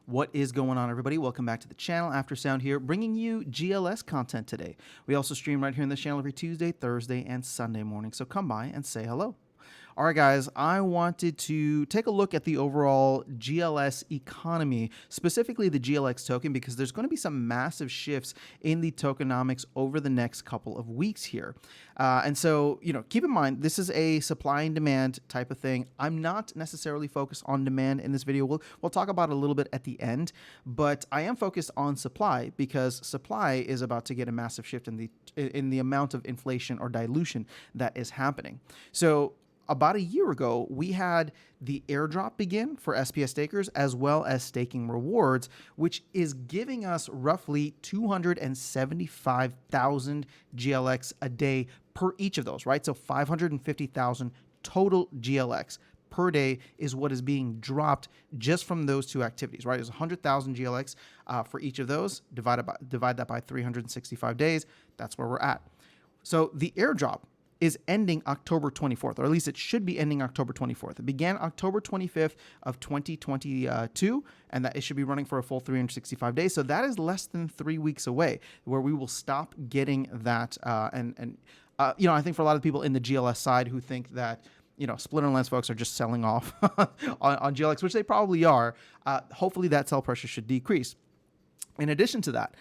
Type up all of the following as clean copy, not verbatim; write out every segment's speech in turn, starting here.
What is going on, everybody? Welcome back to the channel. After Sound here, bringing you GLS content today. We also stream right here in the channel every Tuesday, Thursday, and Sunday morning, so come by and say hello. All right, guys, I wanted to take a look at the overall GLS economy, specifically the GLX token, because there's going to be some massive shifts in the tokenomics over the next couple of weeks here. And so, keep in mind, this is a supply and demand type of thing. I'm not necessarily focused on demand in this video. We'll talk about it a little bit at the end, but I am focused on supply because supply is about to get a massive shift in the amount of inflation or dilution that is happening. So about a year ago, we had the airdrop begin for SPS stakers as well as staking rewards, which is giving us roughly 275,000 GLX a day per each of those, right? So 550,000 total GLX per day is what is being dropped just from those two activities, right? It's 100,000 GLX for each of those. Divide that by 365 days. That's where we're at. So the airdrop is ending October 24th, or at least it should be ending October 24th. It began October 25th of 2022, and that it should be running for a full 365 days. So that is less than 3 weeks away, where we will stop getting that. I think for a lot of people in the GLS side who think that Splinterlands folks are just selling off on GLX, which they probably are. Hopefully that sell pressure should decrease. In addition to that,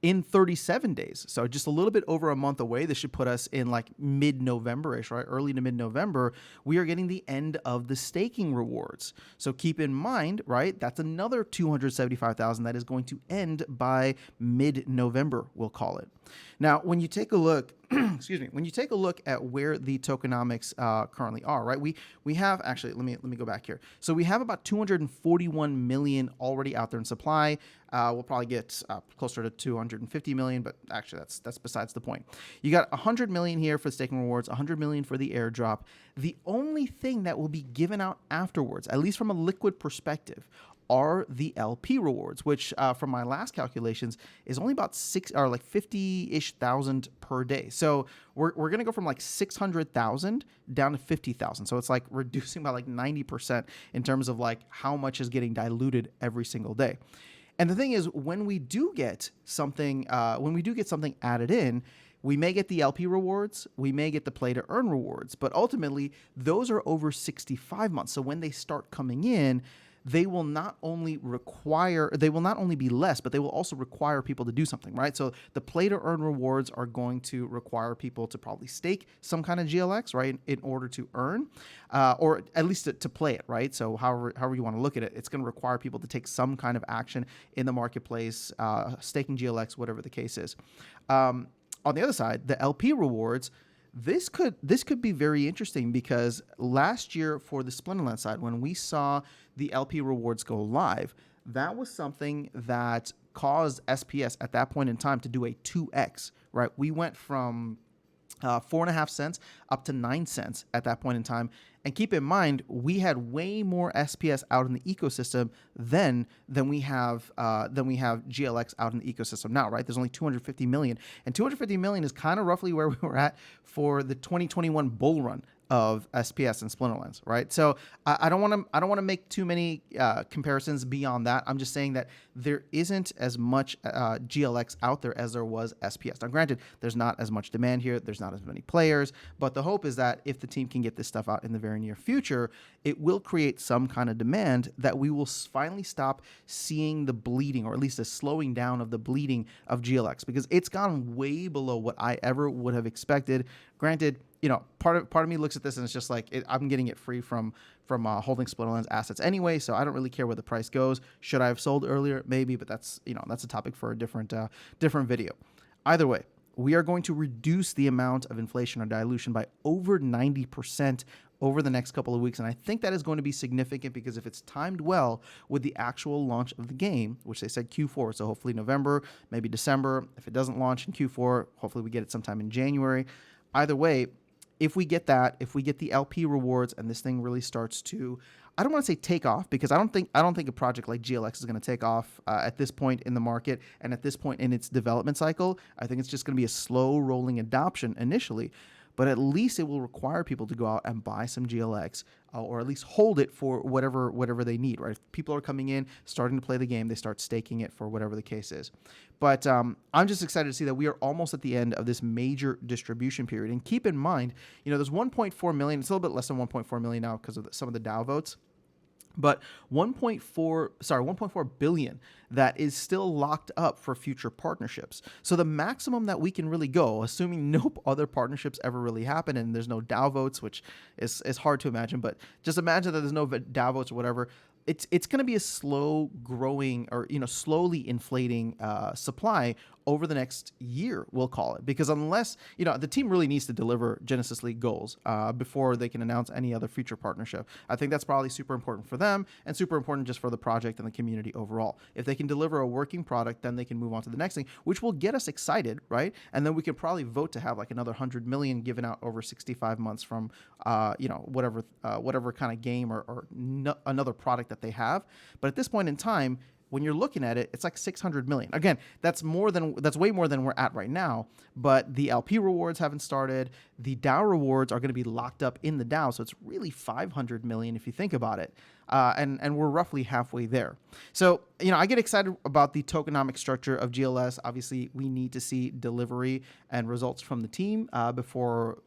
in 37 days, so just a little bit over a month away, this should put us in like mid-November-ish, right? Early to mid-November, we are getting the end of the staking rewards. So keep in mind, right, that's another 275,000 that is going to end by mid-November, we'll call it. Now, when you take a look, when you take a look at where the tokenomics currently are, right? We have actually, let me go back here. So we have about 241 million already out there in supply. We'll probably get closer to 250 million, but actually that's besides the point. You got 100 million here for staking rewards, 100 million for the airdrop. The only thing that will be given out afterwards, at least from a liquid perspective, are the LP rewards, which from my last calculations is only about 50-ish thousand per day. So we're gonna go from like 600,000 down to 50,000. So it's like reducing by like 90% in terms of like how much is getting diluted every single day. And the thing is, when we do get something added in, we may get the LP rewards, we may get the play to earn rewards, but ultimately those are over 65 months. So when they start coming in, they will not only be less, but they will also require people to do something, right? So the play to earn rewards are going to require people to probably stake some kind of GLX, right, in order to earn, or at least to play it, right? So however you want to look at it, it's going to require people to take some kind of action in the marketplace, staking GLX, whatever the case is. On the other side, the LP rewards, this could be very interesting because last year for the Splinterlands side, when we saw the LP rewards go live, that was something that caused SPS at that point in time to do a 2x, right? We went from 4.5 cents up to 9 cents at that point in time. And keep in mind, we had way more SPS out in the ecosystem than we have GLX out in the ecosystem now, right? There's only 250 million, and 250 million is kind of roughly where we were at for the 2021 bull run of SPS and Splinterlands, right? So I don't want to make too many comparisons beyond that. I'm just saying that there isn't as much GLX out there as there was SPS. Now, granted, there's not as much demand here. There's not as many players, but the hope is that if the team can get this stuff out in the very near future, it will create some kind of demand that we will finally stop seeing the bleeding, or at least a slowing down of the bleeding of GLX, because it's gone way below what I ever would have expected. Granted, part of me looks at this and it's just like I'm getting it free from holding Splinterlands assets anyway, so I don't really care where the price goes. Should I have sold earlier? Maybe, but that's a topic for a different video. Either way, we are going to reduce the amount of inflation or dilution by over 90% over the next couple of weeks, and I think that is going to be significant because if it's timed well with the actual launch of the game, which they said Q4, so hopefully November, maybe December. If it doesn't launch in Q4, hopefully we get it sometime in January. Either way, if we get the LP rewards and this thing really starts to, I don't want to say take off, because I don't think a project like GLX is going to take off at this point in the market and at this point in its development cycle. I think it's just going to be a slow rolling adoption initially. but at least it will require people to go out and buy some GLX, or at least hold it for whatever they need, right? If people are coming in, starting to play the game, they start staking it for whatever the case is. But I'm just excited to see that we are almost at the end of this major distribution period. And keep in mind, there's 1.4 million. It's a little bit less than 1.4 million now because of some of the DAO votes. But 1.4 billion that is still locked up for future partnerships. So the maximum that we can really go, assuming no other partnerships ever really happen and there's no DAO votes, which is hard to imagine, but just imagine that there's no DAO votes or whatever. It's going to be a slow growing, or slowly inflating supply over the next year, we'll call it, because unless the team really needs to deliver Genesis League goals before they can announce any other future partnership. I think that's probably super important for them and super important just for the project and the community overall. If they can deliver a working product, then they can move on to the next thing, which will get us excited, right? And then we can probably vote to have like another 100 million given out over 65 months from whatever kind of game or another product that they have. But at this point in time, when you're looking at it, it's like 600 million. Again, that's way more than we're at right now, but the LP rewards haven't started. The DAO rewards are going to be locked up in the DAO, so it's really 500 million if you think about it. And we're roughly halfway there. So, I get excited about the tokenomic structure of GLS. Obviously, we need to see delivery and results from the team before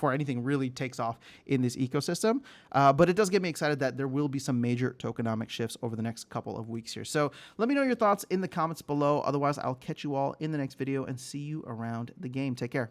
anything really takes off in this ecosystem. But it does get me excited that there will be some major tokenomic shifts over the next couple of weeks here. So let me know your thoughts in the comments below. Otherwise, I'll catch you all in the next video and see you around the game. Take care.